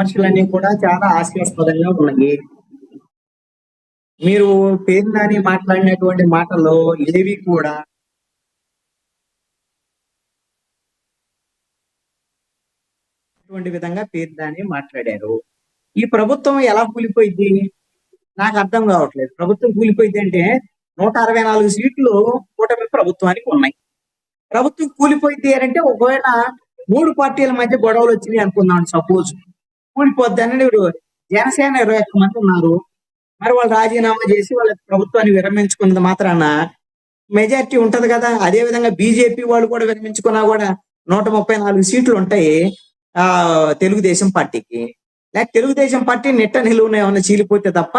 విమర్శలన్నీ కూడా చాలా హాస్యాస్పదంగా ఉన్నాయి. మీరు పేరు నాని మాట్లాడినటువంటి మాటల్లో ఏవి కూడా అటువంటి విధంగా పేరు నాని మాట్లాడారు. ఈ ప్రభుత్వం ఎలా కూలిపోయింది నాకు అర్థం కావట్లేదు. ప్రభుత్వం కూలిపోయింది అంటే 164 సీట్లు కూటమి ప్రభుత్వానికి ఉన్నాయి. ప్రభుత్వం కూలిపోయింది అని అంటే ఒకవేళ 3 పార్టీల మధ్య గొడవలు వచ్చినాయి అనుకుందాం, సపోజ్ కూలిపోద్ది అని జనసేన 21 మంది ఉన్నారు. మరి వాళ్ళు రాజీనామా చేసి వాళ్ళ ప్రభుత్వాన్ని విరమించుకున్నది మాత్రాన మెజారిటీ ఉంటది కదా. అదే విధంగా బీజేపీ వాళ్ళు కూడా విరమించుకున్నా కూడా 134 సీట్లు ఉంటాయి తెలుగుదేశం పార్టీకి. లేక తెలుగుదేశం పార్టీ నిట్ట నిలువున ఏమన్నా చీలిపోతే తప్ప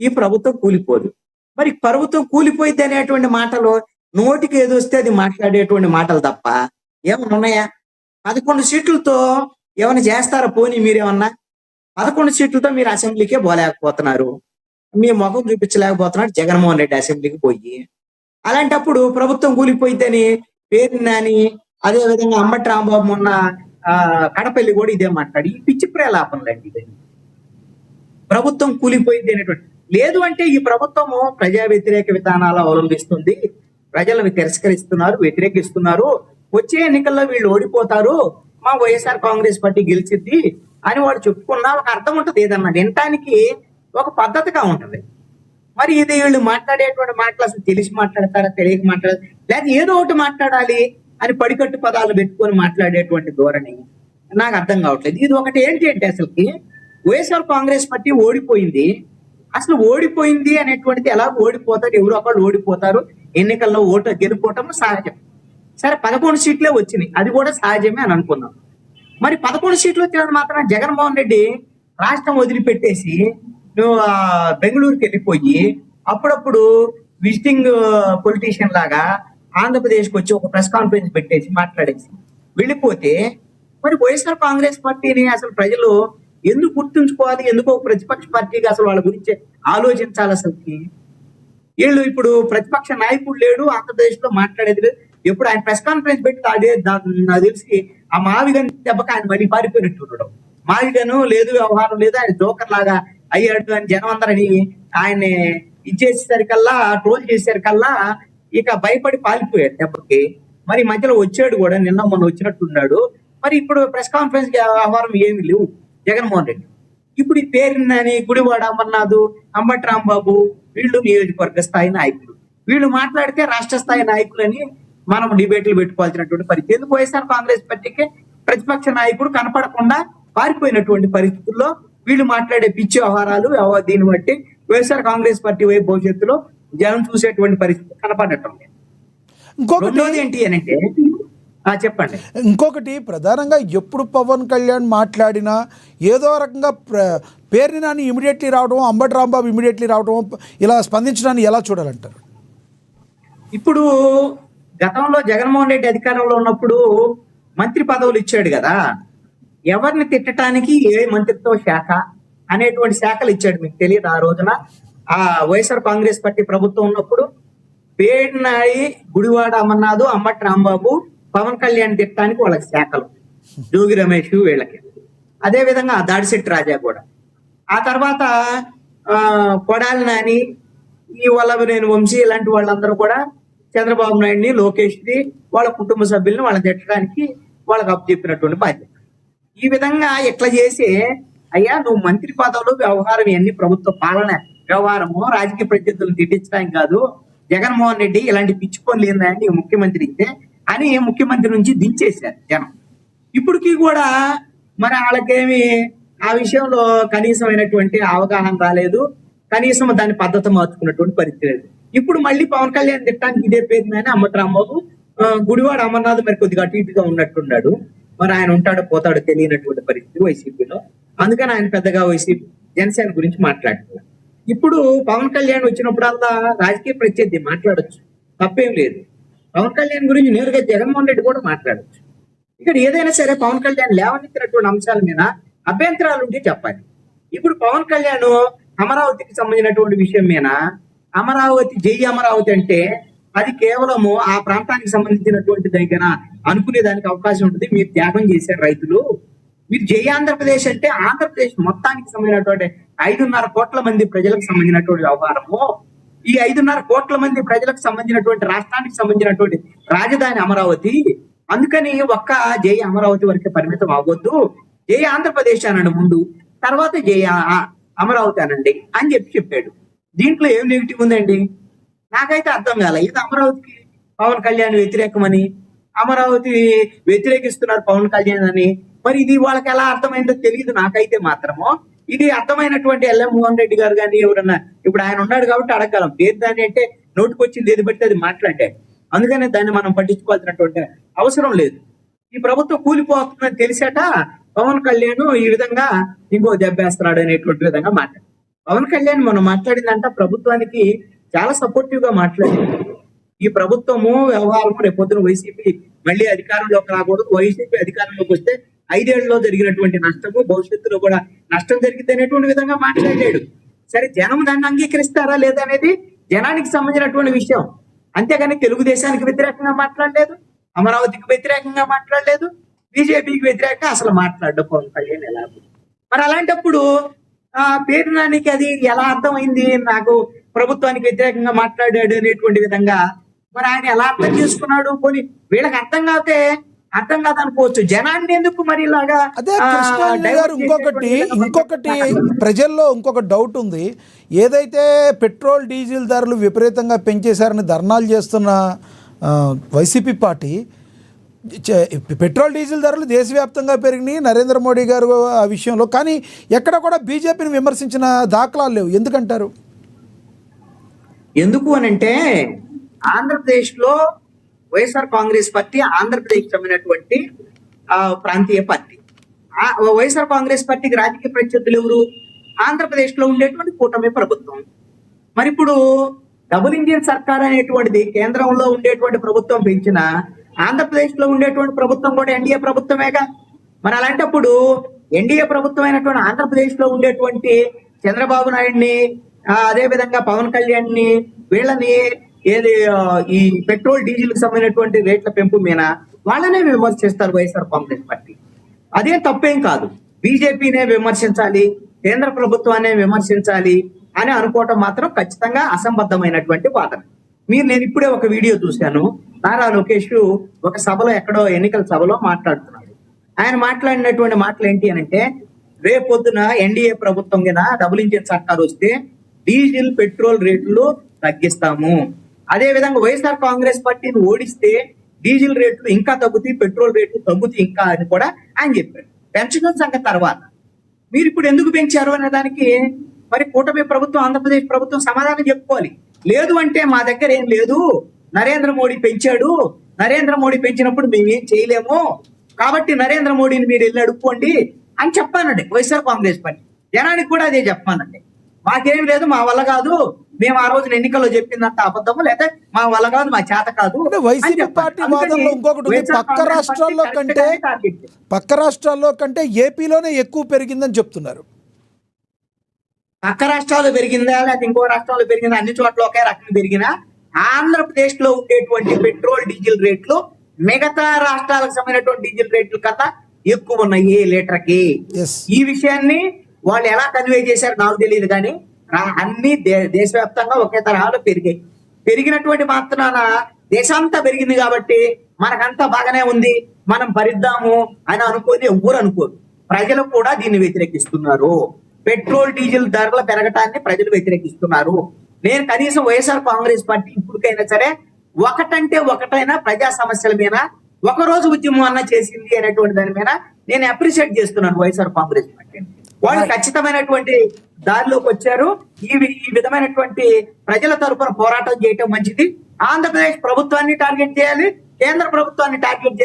ఈ ప్రభుత్వం కూలిపోదు. మరి ప్రభుత్వం కూలిపోయింది అనేటువంటి మాటలు నోటికి ఏది వస్తే అది మాట్లాడేటువంటి మాటలు తప్ప ఏమన్నా ఉన్నాయా? 11 సీట్లతో ఏమైనా చేస్తారా? పోనీ మీరేమన్నా 11 సీట్లతో మీరు అసెంబ్లీకే పోలేకపోతున్నారు. మీ ముఖం చూపించలేకపోతున్నాడు జగన్మోహన్ రెడ్డి అసెంబ్లీకి పోయి. అలాంటప్పుడు ప్రభుత్వం కూలిపోయిద్దని పేరు నాని, అదే విధంగా అంబటి రాంబాబు మొన్న కడపల్లి కూడా ఇదే మాట్లాడి ఈ పిచ్చి ప్రేలాపనలండి ఇవన్నీ. ప్రభుత్వం కూలిపోయింది అనేటువంటి లేదు అంటే ఈ ప్రభుత్వము ప్రజా వ్యతిరేక విధానాలు అవలంబిస్తుంది, ప్రజలను తిరస్కరిస్తున్నారు, వ్యతిరేకిస్తున్నారు, వచ్చే ఎన్నికల్లో వీళ్ళు ఓడిపోతారు, మా వైఎస్ఆర్ కాంగ్రెస్ పార్టీ గెలిచిద్ది అని వాడు చెప్పుకున్నా ఒక అర్థం ఉంటుంది. ఏదన్నా వినటానికి ఒక పద్ధతిగా ఉంటది. మరి ఇది వీళ్ళు మాట్లాడేటువంటి మాటలు అసలు తెలిసి మాట్లాడతారా, తెలియక మాట్లాడతారా, లేదా ఏదో ఒకటి మాట్లాడాలి అని పడికట్టు పదాలు పెట్టుకొని మాట్లాడేటువంటి ధోరణి నాకు అర్థం కావట్లేదు. ఇది ఒకటి ఏంటి అంటే అసలుకి వైఎస్ఆర్ కాంగ్రెస్ పార్టీ ఓడిపోయింది. అసలు ఓడిపోయింది అనేటువంటిది ఎలా ఓడిపోతారు, ఎవరు ఒకళ్ళు ఓడిపోతారు, ఎన్నికల్లో ఓటు గెలుపోవటం సహజం. సరే 11 సీట్లే వచ్చినాయి, అది కూడా సహజమే అని అనుకుందాం. మరి 11 సీట్లు వచ్చినప్పుడు మాత్రం జగన్మోహన్ రెడ్డి రాష్ట్రం వదిలిపెట్టేసి బెంగళూరుకి వెళ్ళిపోయి అప్పుడప్పుడు విజిటింగ్ పొలిటీషియన్ లాగా ఆంధ్రప్రదేశ్కి వచ్చి ఒక ప్రెస్ కాన్ఫరెన్స్ పెట్టేసి మాట్లాడేసి వెళ్ళిపోతే మరి వైఎస్ఆర్ కాంగ్రెస్ పార్టీని అసలు ప్రజలు ఎందుకు గుర్తుంచుకోవాలి? ఎందుకో ప్రతిపక్ష పార్టీగా అసలు వాళ్ళ గురించి ఆలోచించాలి. అసలుకి వీళ్ళు ఇప్పుడు ప్రతిపక్ష నాయకుడు లేడు ఆంధ్రప్రదేశ్ లో, మాట్లాడేది లేదు. ఎప్పుడు ఆయన ప్రెస్ కాన్ఫరెన్స్ పెట్టి నాకు తెలిసి ఆ మావిగన్ దెబ్బకి ఆయన మళ్ళీ పారిపోయినట్టు ఉండడం. మావిగను లేదు, వ్యవహారం లేదు, ఆయన జోకర్ లాగా అయ్యాడు అని జనం అందరని ఆయన్ని ఇచ్చేసేసరికల్లా, ట్రోల్ చేసేసరికల్లా ఇక భయపడి పారిపోయాడు దెబ్బకి. మరి మధ్యలో వచ్చాడు కూడా, నిన్న మొన్న వచ్చినట్టున్నాడు. మరి ఇప్పుడు ప్రెస్ కాన్ఫరెన్స్ వ్యవహారం ఏమి లేవు జగన్మోహన్ రెడ్డి. ఇప్పుడు ఈ పేరుని గుడివాడ అమర్నాథ్, అంబటి రాంబాబు వీళ్ళు నియోజకవర్గ స్థాయి నాయకులు, వీళ్ళు మాట్లాడితే రాష్ట్ర స్థాయి నాయకులని మనం డిబేట్లు పెట్టుకోవాల్సినటువంటి పరిస్థితి. ఎందుకు వైఎస్ఆర్ కాంగ్రెస్ పార్టీకి ప్రతిపక్ష నాయకుడు కనపడకుండా పారిపోయినటువంటి పరిస్థితుల్లో వీళ్ళు మాట్లాడే పిచ్చి వ్యవహారాలు దీన్ని బట్టి వైఎస్ఆర్ కాంగ్రెస్ పార్టీ వైపు భవిష్యత్తులో జనం చూసేటువంటి పరిస్థితి కనపడటం లేదు. ఇంకొకటి ఏంటి అని అంటే చెప్పండి. ఇంకొకటి ప్రధానంగా ఎప్పుడు పవన్ కళ్యాణ్ మాట్లాడినా ఏదో రకంగా పేరుని నాని ఇమీడియట్లీ రావడం, అంబటి రాంబాబు ఇమీడియట్లీ రావడం, ఇలా స్పందించడాన్ని ఎలా చూడాలంటారు? ఇప్పుడు గతంలో జగన్మోహన్ రెడ్డి అధికారంలో ఉన్నప్పుడు మంత్రి పదవులు ఇచ్చాడు కదా, ఎవరిని తిట్టడానికి ఏ మంత్రిత్వ శాఖ అనేటువంటి శాఖలు ఇచ్చాడు. మీకు తెలియదు ఆ రోజున ఆ వైఎస్ఆర్ కాంగ్రెస్ పార్టీ ప్రభుత్వం ఉన్నప్పుడు పేరు నాని, గుడివాడ అమర్నాథ్, అంబటి రాంబాబు, పవన్ కళ్యాణ్ తిట్టడానికి వాళ్ళకి శాఖలు, జోగి రమేష్ వీళ్ళకి, అదే విధంగా దాడిశెట్టి రాజా కూడా. ఆ తర్వాత కొడాలి నాని, ఈ వల్లభనేని వంశీ ఇలాంటి వాళ్ళందరూ కూడా చంద్రబాబు నాయుడిని, లోకేష్ ని, వాళ్ళ కుటుంబ సభ్యుల్ని వాళ్ళని తిట్టడానికి వాళ్ళకి అప్పచెప్పినటువంటి బాధ్యత. ఈ విధంగా ఎట్లా చేసి అయ్యా నువ్వు మంత్రి పదవులు వ్యవహారం ఇవన్నీ ప్రభుత్వ పాలన వ్యవహారము, రాజకీయ ప్రత్యర్థులను తిట్టించడానికి కాదు, జగన్మోహన్ రెడ్డి ఇలాంటి పిచ్చి పనులు ఏందని ముఖ్యమంత్రి ఇస్తే అని ముఖ్యమంత్రి నుంచి దించేశారు జనం. ఇప్పటికీ కూడా మరి వాళ్ళకేమి ఆ విషయంలో కనీసమైనటువంటి అవగాహన రాలేదు, కనీసం దాని పద్ధతి మార్చుకున్నటువంటి పరిస్థితి లేదు. ఇప్పుడు మళ్ళీ పవన్ కళ్యాణ్ తిట్టడానికి ఇదే పేరు నాని, అంబటి రాంబాబు, గుడివాడ అమర్నాథ్ మరి కొద్దిగా అటు ఇటుగా ఉన్నట్టున్నాడు. మరి ఆయన ఉంటాడో పోతాడో తెలియనటువంటి పరిస్థితి వైసీపీలో. అందుకని ఆయన పెద్దగా వైసీపీ జనసేన గురించి మాట్లాడుతున్నారు. ఇప్పుడు పవన్ కళ్యాణ్ వచ్చినప్పుడల్లా రాజకీయ ప్రత్యర్థి మాట్లాడొచ్చు, తప్పేం లేదు. పవన్ కళ్యాణ్ గురించి నేరుగా జగన్మోహన్ రెడ్డి కూడా మాట్లాడచ్చు. ఇక్కడ ఏదైనా సరే పవన్ కళ్యాణ్ లేవనెత్తినటువంటి అంశాల మీద అభ్యంతరాలు ఉంటే చెప్పాలి. ఇప్పుడు పవన్ కళ్యాణ్ అమరావతికి సంబంధించినటువంటి విషయం మీద అమరావతి జై అమరావతి అంటే అది కేవలము ఆ ప్రాంతానికి సంబంధించినటువంటి దగ్గర అనుకునేదానికి అవకాశం ఉంటుంది. మీరు త్యాగం చేశారు రైతులు, మీరు జై ఆంధ్రప్రదేశ్ అంటే ఆంధ్రప్రదేశ్ మొత్తానికి సంబంధించినటువంటి 5.5 కోట్ల మంది ప్రజలకు సంబంధించినటువంటి వ్యవహారము. ఈ 5.5 కోట్ల మంది ప్రజలకు సంబంధించినటువంటి రాష్ట్రానికి సంబంధించినటువంటి రాజధాని అమరావతి. అందుకని ఒక్క జై అమరావతి వరకే పరిమితం అవ్వద్దు, జై ఆంధ్రప్రదేశ్ అనండి ముందు, తర్వాత జై అమరావతి అనండి అని చెప్పాడు. దీంట్లో ఏం నెగిటివ్ ఉందండి? నాకైతే అర్థం కాలే. ఇది అమరావతికి పవన్ కళ్యాణ్ వ్యతిరేకమని, అమరావతి వ్యతిరేకిస్తున్నారు పవన్ కళ్యాణ్ అని, మరి ఇది వాళ్ళకి ఎలా అర్థమైందో తెలియదు నాకైతే మాత్రము. ఇది అర్థమైనటువంటి ఎల్ఎం మోహన్ రెడ్డి గారు కానీ ఎవరన్నా, ఇప్పుడు ఆయన ఉన్నాడు కాబట్టి అడగలం, పేరు దాన్ని అంటే నోటికొచ్చింది ఏది పడితే అది మాట్లాడాడు. అందుకనే దాన్ని మనం పట్టించుకోవాల్సినటువంటి అవసరం లేదు. ఈ ప్రభుత్వం కూలిపోతుందని తెలిసాట పవన్ కళ్యాణ్ ఈ విధంగా ఇంకో దెబ్బేస్తున్నాడు అనేటువంటి విధంగా మాట్లాడు. పవన్ కళ్యాణ్ మనం మాట్లాడిందంట ప్రభుత్వానికి చాలా సపోర్టివ్ గా మాట్లాడింది. ఈ ప్రభుత్వము వ్యవహారము రేపొద్దున వైసీపీ మళ్ళీ అధికారంలోకి రాకూడదు, వైసీపీ అధికారంలోకి వస్తే 5 ఏళ్లలో జరిగినటువంటి నష్టము భవిష్యత్తులో కూడా నష్టం జరిగింది అనేటువంటి విధంగా మాట్లాడాడు. సరే, జనం దాన్ని అంగీకరిస్తారా లేదా అనేది జనానికి సంబంధించినటువంటి విషయం. అంతేగాని తెలుగుదేశానికి వ్యతిరేకంగా మాట్లాడలేదు, అమరావతికి వ్యతిరేకంగా మాట్లాడలేదు, బీజేపీకి వ్యతిరేకంగా అసలు మాట్లాడ్డు పవన్ కళ్యాణ్. ఎలా మరి అలాంటప్పుడు పేరు నానికి అది ఎలా అర్థమైంది? నాకు ప్రభుత్వానికి వ్యతిరేకంగా మాట్లాడాడు అనేటువంటి విధంగా మరి ఆయన ఎలా అర్థం చేసుకున్నాడు? పోనీ వీళ్ళకి అర్థం కాదనుకోవచ్చు, జనాన్ని ఎందుకు మరి ఇలాగా? అదే కృష్ణారెడ్డి గారు, ఇంకొకటి ప్రజల్లో ఇంకొక డౌట్ ఉంది. ఏదైతే పెట్రోల్ డీజిల్ ధరలు విపరీతంగా పెంచేశారని ధర్నాలు చేస్తున్న వైసీపీ పార్టీ, పెట్రోల్ డీజిల్ ధరలు దేశవ్యాప్తంగా పెరిగినాయి నరేంద్ర మోడీ గారు ఆ విషయంలో, కానీ ఎక్కడ కూడా బీజేపీని విమర్శించిన దాఖలాలు లేవు. ఎందుకంటారు? ఎందుకు అనంటే ఆంధ్రప్రదేశ్ లో వైఎస్ఆర్ కాంగ్రెస్ పార్టీ ఆంధ్రప్రదేశ్ చెందినటువంటి ప్రాంతీయ పార్టీ. వైఎస్ఆర్ కాంగ్రెస్ పార్టీకి రాజకీయ ప్రత్యర్థులు ఎవరు? ఆంధ్రప్రదేశ్ లో ఉండేటువంటి కూటమి ప్రభుత్వం. మరి ఇప్పుడు డబుల్ ఇంజిన్ సర్కార్ అనేటువంటిది కేంద్రంలో ఉండేటువంటి ప్రభుత్వం పెంచిన, ఆంధ్రప్రదేశ్ లో ఉండేటువంటి ప్రభుత్వం కూడా ఎన్డీఏ ప్రభుత్వమేగా. మరి అలాంటప్పుడు ఎన్డీఏ ప్రభుత్వం అయినటువంటి ఆంధ్రప్రదేశ్ లో ఉండేటువంటి చంద్రబాబు నాయుడిని, అదే విధంగా పవన్ కళ్యాణ్ ని, వీళ్ళని ఏది ఈ పెట్రోల్ డీజిల్ కి సంబంధించినటువంటి రేట్ల పెంపు మీద వాళ్ళనే విమర్శిస్తారు వైఎస్ఆర్ కాంగ్రెస్ పార్టీ. అదే తప్పేం కాదు. బీజేపీనే విమర్శించాలి, కేంద్ర ప్రభుత్వాన్ని విమర్శించాలి అని అనుకోవటం మాత్రం ఖచ్చితంగా అసంబద్ధమైనటువంటి వాదన. నేను ఇప్పుడే ఒక వీడియో చూశాను. నారా లోకేష్ ఒక సభలో, ఎక్కడో ఎన్నికల సభలో మాట్లాడుతున్నాడు. ఆయన మాట్లాడినటువంటి మాటలు ఏంటి అనంటే, రేపొద్దున ఎన్డీఏ ప్రభుత్వం కింద డబుల్ ఇంజిన్ సర్కార్ వస్తే డీజిల్ పెట్రోల్ రేట్లు తగ్గిస్తాము, అదే విధంగా వైఎస్ఆర్ కాంగ్రెస్ పార్టీని ఓడిస్తే డీజిల్ రేట్లు ఇంకా తగ్గుతాయి, పెట్రోల్ రేట్లు తగ్గుతాయి ఇంకా అని కూడా ఆయన చెప్పాడు. పెంచడం సంగతి తర్వాత, మీరు ఇప్పుడు ఎందుకు పెంచారు అనే దానికి మరి కూటమి ప్రభుత్వం, ఆంధ్రప్రదేశ్ ప్రభుత్వం సమాధానం చెప్పుకోవాలి. లేదు అంటే మా దగ్గర ఏం లేదు, నరేంద్ర మోడీ పెంచాడు, నరేంద్ర మోడీ పెంచినప్పుడు మేమేం చేయలేము, కాబట్టి నరేంద్ర మోడీని మీరు వెళ్ళి అడుక్కోండి అని చెప్పానండి వైఎస్ఆర్ కాంగ్రెస్ పార్టీ. జనానికి కూడా అదే చెప్పానండి. మాకేం లేదు, మా వల్ల కాదు, మేము ఆ రోజున ఎన్నికల్లో చెప్పిందంత అబద్ధము, లేదా మా వల్ల కాదు, మా చేత కాదు. వైసీపీ పార్టీ వాదనలో ఇంకొకటి ఉంది, పక్క రాష్ట్రాల్లో కంటే ఏపీలోనే ఎక్కువ పెరిగిందని చెప్తున్నారు. పక్క రాష్ట్రాల్లో పెరిగిందా లేకపోతే ఇంకో రాష్ట్రాల్లో పెరిగిందా, అన్ని చోట్ల ఒకే రకంగా పెరిగినా ఆంధ్రప్రదేశ్ లో ఉండేటువంటి పెట్రోల్ డీజిల్ రేట్లు మిగతా రాష్ట్రాలకు సంబంధించినటువంటి డీజిల్ రేట్లు కన్నా ఎక్కువ ఉన్నాయి లీటర్కి. ఈ విషయాన్ని వాళ్ళు ఎలా కన్వే చేశారు నాకు తెలియదు, కానీ అన్ని దేశవ్యాప్తంగా ఒకే తరహాలో పెరిగినటువంటి మాత్రాన దేశంతా పెరిగింది కాబట్టి మనకంతా బాగానే ఉంది, మనం భరిద్దాము అని అనుకోని ఎవ్వరు అనుకోరు. ప్రజలు కూడా దీన్ని వ్యతిరేకిస్తున్నారు. పెట్రోల్ డీజిల్ ధరల పెరగటాన్ని ప్రజలు వ్యతిరేకిస్తున్నారు. నేను కనీసం వైఎస్ఆర్ కాంగ్రెస్ పార్టీ ఇప్పటికైనా సరే ఒకటైనా ప్రజా సమస్యల మీద ఒకరోజు ఉద్యమం అన్న చేసింది అనేటువంటి దాని మీద నేను అప్రిషియేట్ చేస్తున్నాను వైఎస్ఆర్ కాంగ్రెస్ పార్టీని. వాళ్ళు ఖచ్చితమైనటువంటి దారిలోకి వచ్చారు. ఈ విధమైనటువంటి ప్రజల తరపున పోరాటం చేయటం మంచిది. ఆంధ్రప్రదేశ్ ప్రభుత్వాన్ని టార్గెట్ చేయాలి, కేంద్ర ప్రభుత్వాన్ని టార్గెట్